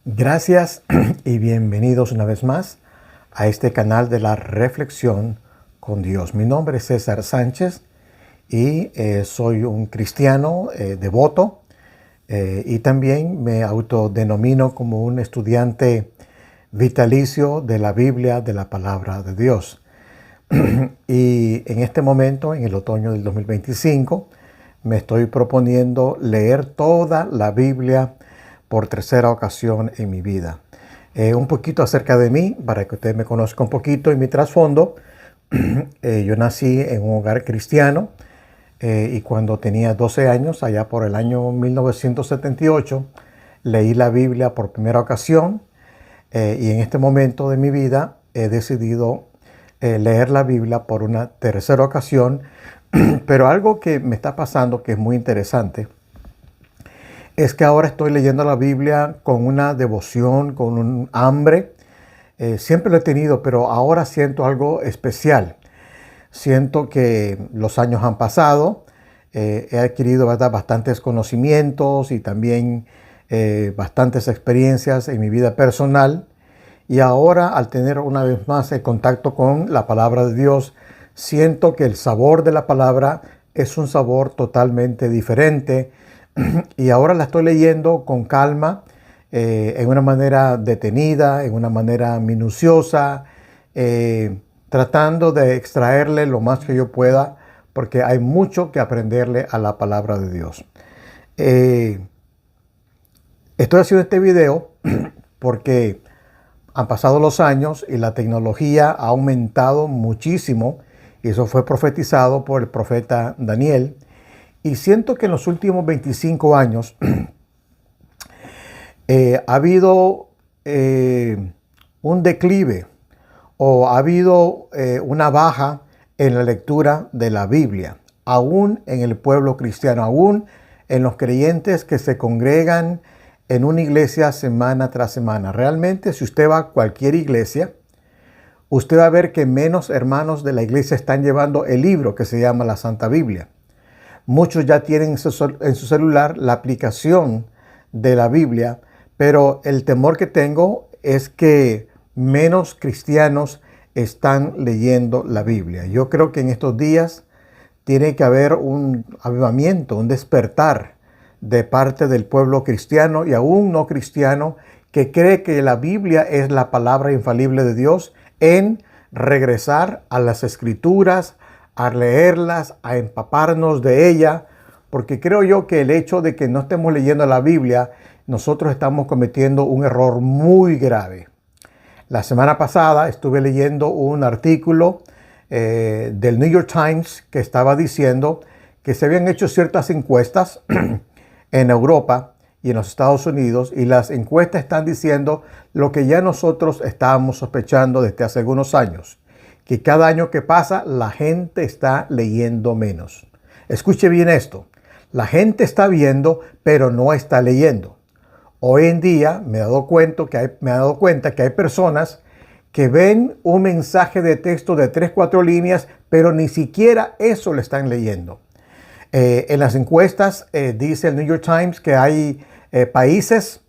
Gracias y bienvenidos una vez más a este canal de la reflexión con Dios. Mi nombre es César Sánchez y soy un cristiano devoto y también me autodenomino como un estudiante vitalicio de la Biblia, de la palabra de Dios. Y en este momento, en el otoño del 2025, me estoy proponiendo leer toda la Biblia por tercera ocasión en mi vida. Un poquito acerca de mí, para que usted me conozca un poquito y mi trasfondo. Yo nací en un hogar cristiano y cuando tenía 12 años, allá por el año 1978, leí la Biblia por primera ocasión y en este momento de mi vida he decidido leer la Biblia por una tercera ocasión. Pero algo que me está pasando que es muy interesante es que ahora estoy leyendo la Biblia con una devoción, con un hambre. Siempre lo he tenido, pero ahora siento algo especial. Siento que los años han pasado, he adquirido, ¿verdad?, bastantes conocimientos y también bastantes experiencias en mi vida personal. Y ahora, al tener una vez más el contacto con la palabra de Dios, siento que el sabor de la palabra es un sabor totalmente diferente. Y ahora la estoy leyendo con calma, en una manera detenida, en una manera minuciosa, tratando de extraerle lo más que yo pueda, porque hay mucho que aprenderle a la palabra de Dios. Estoy haciendo este video porque han pasado los años y la tecnología ha aumentado muchísimo, y eso fue profetizado por el profeta Daniel. Y siento que en los últimos 25 años ha habido un declive o ha habido una baja en la lectura de la Biblia, aún en el pueblo cristiano, aún en los creyentes que se congregan en una iglesia semana tras semana. Realmente, si usted va a cualquier iglesia, usted va a ver que menos hermanos de la iglesia están llevando el libro que se llama la Santa Biblia. Muchos ya tienen en su celular la aplicación de la Biblia, pero el temor que tengo es que menos cristianos están leyendo la Biblia. Yo creo que en estos días tiene que haber un avivamiento, un despertar de parte del pueblo cristiano y aún no cristiano que cree que la Biblia es la palabra infalible de Dios, en regresar a las Escrituras, a leerlas, a empaparnos de ella, porque creo yo que el hecho de que no estemos leyendo la Biblia, nosotros estamos cometiendo un error muy grave. La semana pasada estuve leyendo un artículo del New York Times que estaba diciendo que se habían hecho ciertas encuestas en Europa y en los Estados Unidos, y las encuestas están diciendo lo que ya nosotros estábamos sospechando desde hace algunos años, que cada año que pasa la gente está leyendo menos. Escuche bien esto, la gente está viendo pero no está leyendo. Hoy en día me he dado cuenta que hay personas que ven un mensaje de texto de 3-4 líneas, pero ni siquiera eso le están leyendo. En las encuestas dice el New York Times que hay países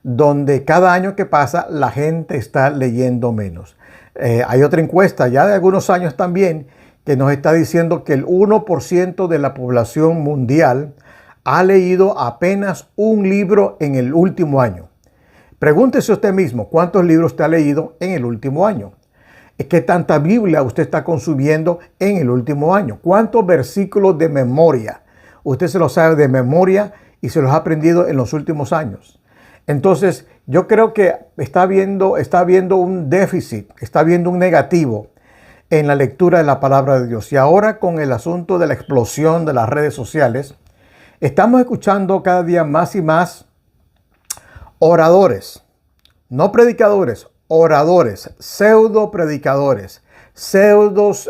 donde cada año que pasa la gente está leyendo menos. Hay otra encuesta ya de algunos años también que nos está diciendo que el 1% de la población mundial ha leído apenas un libro en el último año. Pregúntese usted mismo, ¿cuántos libros usted ha leído en el último año? ¿Qué tanta Biblia usted está consumiendo en el último año? ¿Cuántos versículos de memoria usted se los sabe de memoria y se los ha aprendido en los últimos años? Entonces, yo creo que está habiendo un déficit, está habiendo un negativo en la lectura de la palabra de Dios. Y ahora, con el asunto de la explosión de las redes sociales, estamos escuchando cada día más y más oradores, no predicadores, oradores, pseudo predicadores, pseudos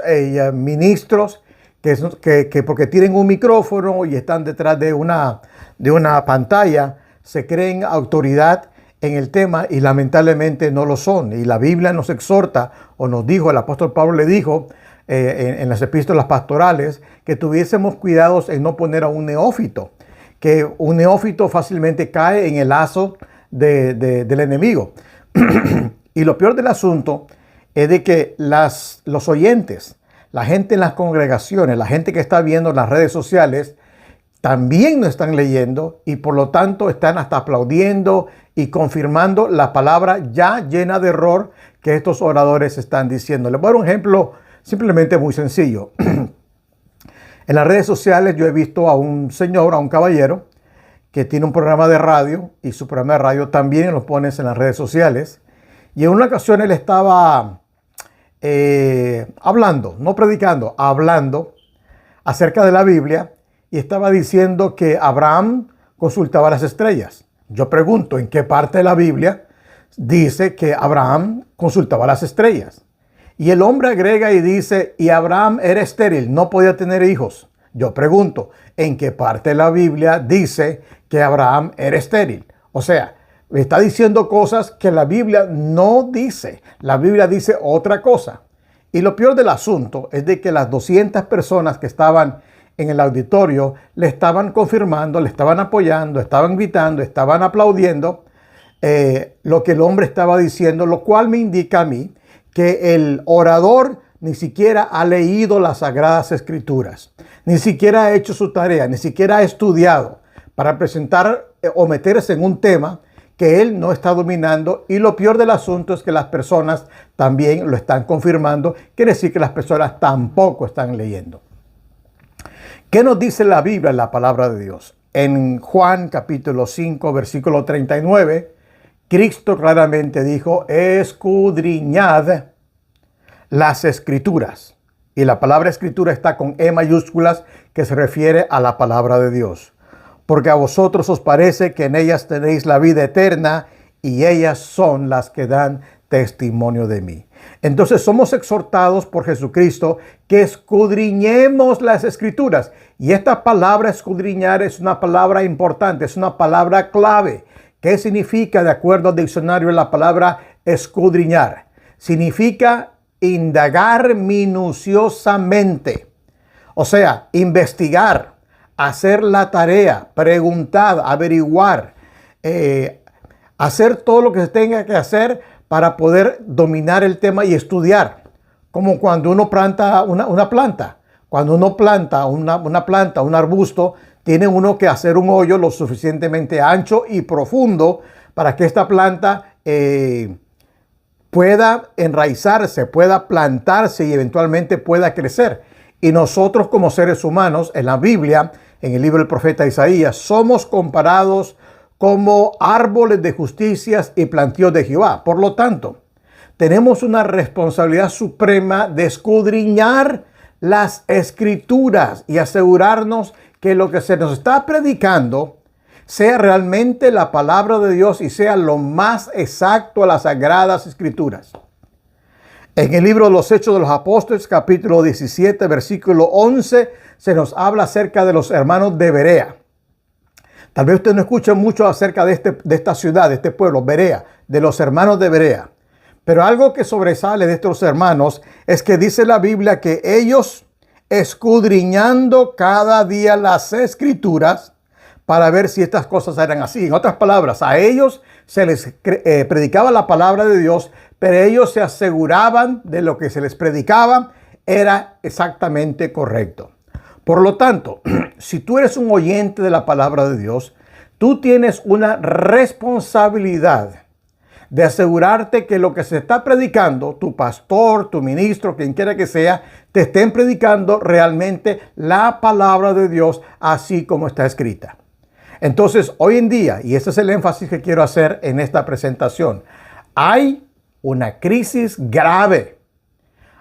ministros que porque tienen un micrófono y están detrás de una pantalla, se creen autoridad en el tema y lamentablemente no lo son. Y la Biblia nos exhorta, o nos dijo, el apóstol Pablo le dijo en las epístolas pastorales, que tuviésemos cuidados en no poner a un neófito, que un neófito fácilmente cae en el lazo del enemigo. Y lo peor del asunto es de que los oyentes, la gente en las congregaciones, la gente que está viendo en las redes sociales, también no están leyendo y por lo tanto están hasta aplaudiendo y confirmando la palabra ya llena de error que estos oradores están diciendo. Les voy a dar un ejemplo simplemente muy sencillo. En las redes sociales yo he visto a un señor, a un caballero, que tiene un programa de radio y su programa de radio también lo pones en las redes sociales. Y en una ocasión él estaba hablando, no predicando, hablando acerca de la Biblia y estaba diciendo que Abraham consultaba las estrellas. Yo pregunto, ¿en qué parte de la Biblia dice que Abraham consultaba las estrellas? Y el hombre agrega y dice, y Abraham era estéril, no podía tener hijos. Yo pregunto, ¿en qué parte de la Biblia dice que Abraham era estéril? O sea, está diciendo cosas que la Biblia no dice. La Biblia dice otra cosa. Y lo peor del asunto es de que las 200 personas que estaban en el auditorio le estaban confirmando, le estaban apoyando, estaban gritando, estaban aplaudiendo lo que el hombre estaba diciendo, lo cual me indica a mí que el orador ni siquiera ha leído las Sagradas Escrituras, ni siquiera ha hecho su tarea, ni siquiera ha estudiado para presentar o meterse en un tema que él no está dominando. Y lo peor del asunto es que las personas también lo están confirmando. Quiere decir que las personas tampoco están leyendo. ¿Qué nos dice la Biblia en la palabra de Dios? En Juan capítulo 5, versículo 39, Cristo claramente dijo, escudriñad las Escrituras. Y la palabra Escritura está con E mayúsculas, que se refiere a la palabra de Dios. Porque a vosotros os parece que en ellas tenéis la vida eterna y ellas son las que dan testimonio de mí. Entonces somos exhortados por Jesucristo que escudriñemos las Escrituras. Y esta palabra escudriñar es una palabra importante, es una palabra clave. ¿Qué significa, de acuerdo al diccionario, la palabra escudriñar? Significa indagar minuciosamente. O sea, investigar, hacer la tarea, preguntar, averiguar, hacer todo lo que se tenga que hacer para poder dominar el tema y estudiar. Como cuando uno planta una planta. Cuando uno planta una planta, un arbusto, tiene uno que hacer un hoyo lo suficientemente ancho y profundo para que esta planta pueda enraizarse, pueda plantarse y eventualmente pueda crecer. Y nosotros como seres humanos, en la Biblia, en el libro del profeta Isaías, somos comparados como árboles de justicias y plantíos de Jehová. Por lo tanto, tenemos una responsabilidad suprema de escudriñar las Escrituras y asegurarnos que lo que se nos está predicando sea realmente la palabra de Dios y sea lo más exacto a las Sagradas Escrituras. En el libro de los Hechos de los Apóstoles, capítulo 17, versículo 11, se nos habla acerca de los hermanos de Berea. Tal vez usted no escuche mucho acerca de esta ciudad, de este pueblo, Berea, de los hermanos de Berea. Pero algo que sobresale de estos hermanos es que dice la Biblia que ellos, escudriñando cada día las Escrituras para ver si estas cosas eran así. En otras palabras, a ellos se les predicaba la palabra de Dios, pero ellos se aseguraban de lo que se les predicaba era exactamente correcto. Por lo tanto, si tú eres un oyente de la palabra de Dios, tú tienes una responsabilidad de asegurarte que lo que se está predicando, tu pastor, tu ministro, quien quiera que sea, te estén predicando realmente la palabra de Dios así como está escrita. Entonces, hoy en día, y ese es el énfasis que quiero hacer en esta presentación, hay una crisis grave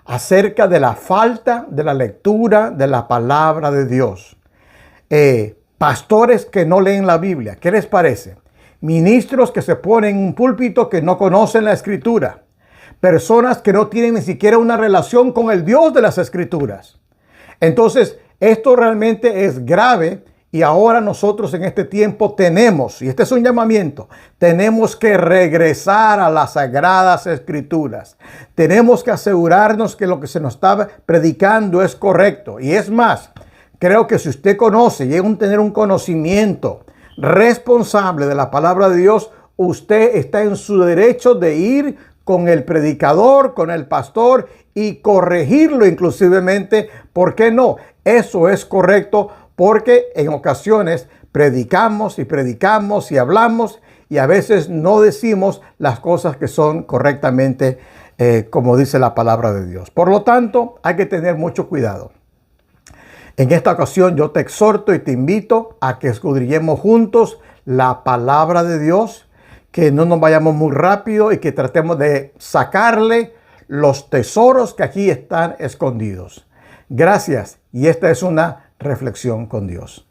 acerca de la falta de la lectura de la palabra de Dios. Pastores que no leen la Biblia, ¿qué les parece? Ministros que se ponen en un púlpito que no conocen la Escritura. Personas que no tienen ni siquiera una relación con el Dios de las Escrituras. Entonces, esto realmente es grave. Y ahora nosotros en este tiempo tenemos, y este es un llamamiento, tenemos que regresar a las Sagradas Escrituras. Tenemos que asegurarnos que lo que se nos está predicando es correcto. Y es más, creo que si usted conoce, llega a tener un conocimiento responsable de la palabra de Dios, usted está en su derecho de ir con el predicador, con el pastor y corregirlo inclusivemente. ¿Por qué no? Eso es correcto, porque en ocasiones predicamos y hablamos y a veces no decimos las cosas que son correctamente como dice la palabra de Dios. Por lo tanto, hay que tener mucho cuidado. En esta ocasión yo te exhorto y te invito a que escudriñemos juntos la palabra de Dios, que no nos vayamos muy rápido y que tratemos de sacarle los tesoros que aquí están escondidos. Gracias, y esta es una reflexión con Dios.